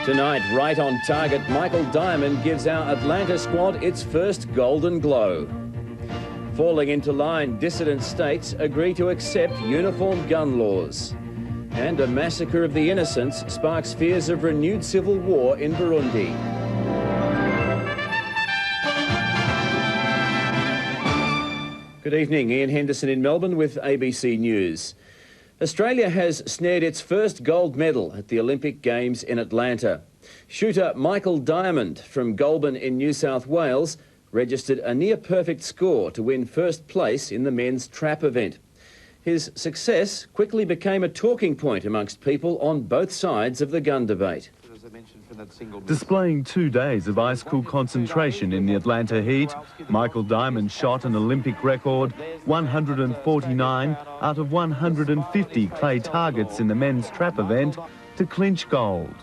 Tonight, right on target, Michael Diamond gives our Atlanta squad its first golden glow. Falling into line, dissident states agree to accept uniform gun laws. And a massacre of the innocents sparks fears of renewed civil war in Burundi. Good evening, Ian Henderson in Melbourne with ABC News. Australia has snared its first gold medal at the Olympic Games in Atlanta. Shooter Michael Diamond from Goulburn in New South Wales registered a near-perfect score to win first place in the men's trap event. His success quickly became a talking point amongst people on both sides of the gun debate. Displaying 2 days of ice-cool concentration in the Atlanta heat, Michael Diamond shot an Olympic record 149 out of 150 clay targets in the men's trap event to clinch gold.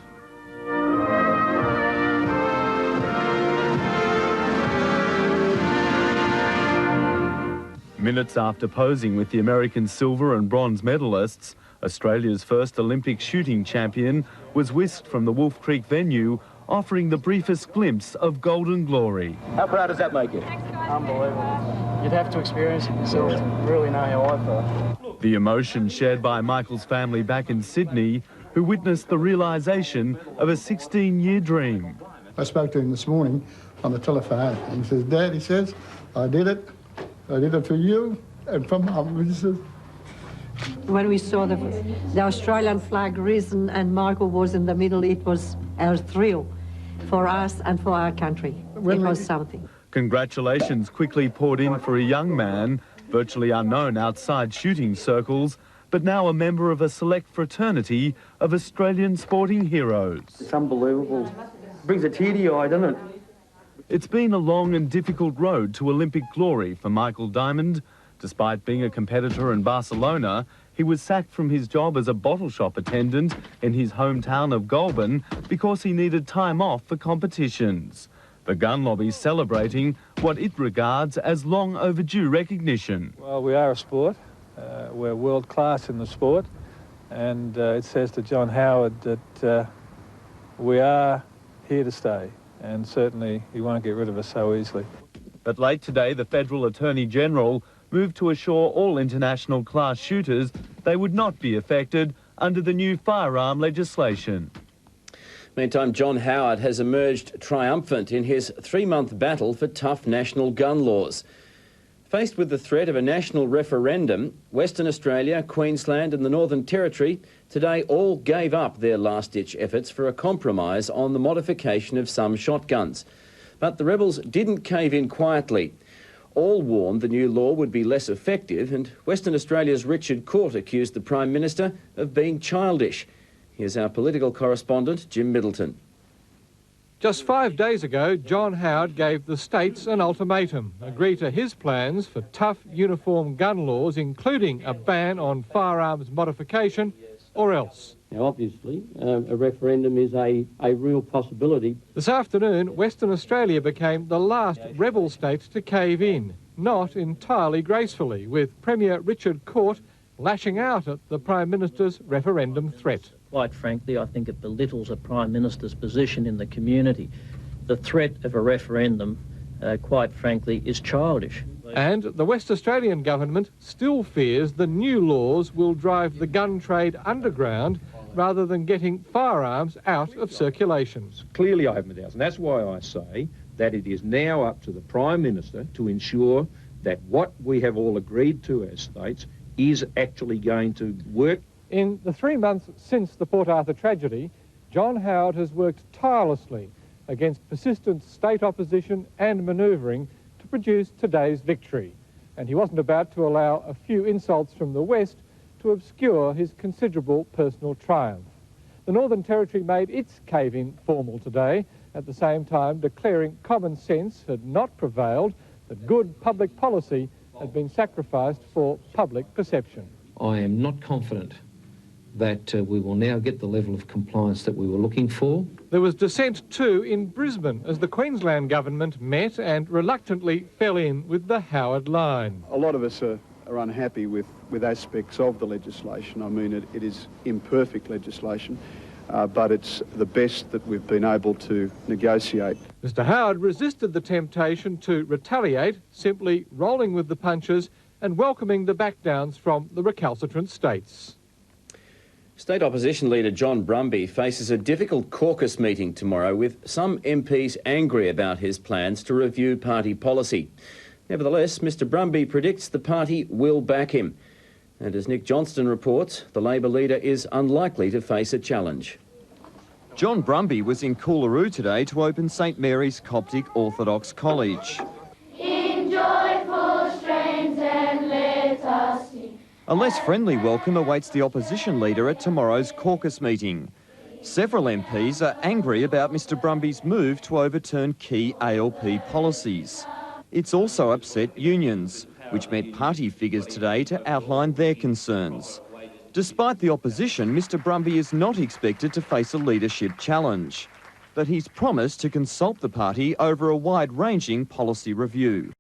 Minutes after posing with the American silver and bronze medalists, Australia's first Olympic shooting champion was whisked from the Wolf Creek venue, offering the briefest glimpse of golden glory. How proud does that make you? Unbelievable. You'd have to experience it yourself to really know how I felt. The emotion shared by Michael's family back in Sydney, who witnessed the realisation of a 16-year dream. I spoke to him this morning on the telephone, and he says, Dad, he says, I did it for you and for Mum. He says, when we saw the Australian flag risen and Michael was in the middle, it was a thrill for us and for our country. It was something. Congratulations quickly poured in for a young man, virtually unknown outside shooting circles, but now a member of a select fraternity of Australian sporting heroes. It's unbelievable. It brings a tear to your eye, doesn't it? It's been a long and difficult road to Olympic glory for Michael Diamond. Despite being a competitor in Barcelona, he was sacked from his job as a bottle shop attendant in his hometown of Goulburn because he needed time off for competitions. The gun lobby celebrating what it regards as long overdue recognition. Well, we are a sport. We're world class in the sport, and it says to John Howard that we are here to stay, and certainly he won't get rid of us so easily. But late today, the Federal Attorney General moved to assure all international class shooters they would not be affected under the new firearm legislation. Meantime, John Howard has emerged triumphant in his 3-month battle for tough national gun laws. Faced with the threat of a national referendum, Western Australia, Queensland and the Northern Territory today all gave up their last-ditch efforts for a compromise on the modification of some shotguns. But the rebels didn't cave in quietly. All warned the new law would be less effective, and Western Australia's Richard Court accused the Prime Minister of being childish. Here's our political correspondent, Jim Middleton. Just 5 days ago, John Howard gave the states an ultimatum: agree to his plans for tough uniform gun laws, including a ban on firearms modification, or else. Now, obviously, a referendum is a real possibility. This afternoon, Western Australia became the last rebel state to cave in, not entirely gracefully, with Premier Richard Court lashing out at the Prime Minister's referendum threat. Quite frankly, I think it belittles a Prime Minister's position in the community. The threat of a referendum, quite frankly, is childish. And the West Australian government still fears the new laws will drive the gun trade underground rather than getting firearms out of circulation. Clearly I have my doubts, and that's why I say that it is now up to the Prime Minister to ensure that what we have all agreed to as states is actually going to work. In the 3 months since the Port Arthur tragedy, John Howard has worked tirelessly against persistent state opposition and manoeuvring to produce today's victory. And he wasn't about to allow a few insults from the West to obscure his considerable personal triumph. The Northern Territory made its cave-in formal today, at the same time declaring common sense had not prevailed, that good public policy had been sacrificed for public perception. I am not confident that we will now get the level of compliance that we were looking for. There was dissent too in Brisbane as the Queensland government met and reluctantly fell in with the Howard line. A lot of us are are unhappy with aspects of the legislation. I mean, it is imperfect legislation, but it's the best that we've been able to negotiate. Mr Howard resisted the temptation to retaliate, simply rolling with the punches and welcoming the backdowns from the recalcitrant states. State Opposition Leader John Brumby faces a difficult caucus meeting tomorrow, with some MPs angry about his plans to review party policy. Nevertheless, Mr Brumby predicts the party will back him. And as Nick Johnston reports, the Labor leader is unlikely to face a challenge. John Brumby was in Coolaroo today to open St Mary's Coptic Orthodox College. In joyful strains and let us sing. A less friendly welcome awaits the opposition leader at tomorrow's caucus meeting. Several MPs are angry about Mr Brumby's move to overturn key ALP policies. It's also upset unions, which met party figures today to outline their concerns. Despite the opposition, Mr Brumby is not expected to face a leadership challenge, but he's promised to consult the party over a wide-ranging policy review.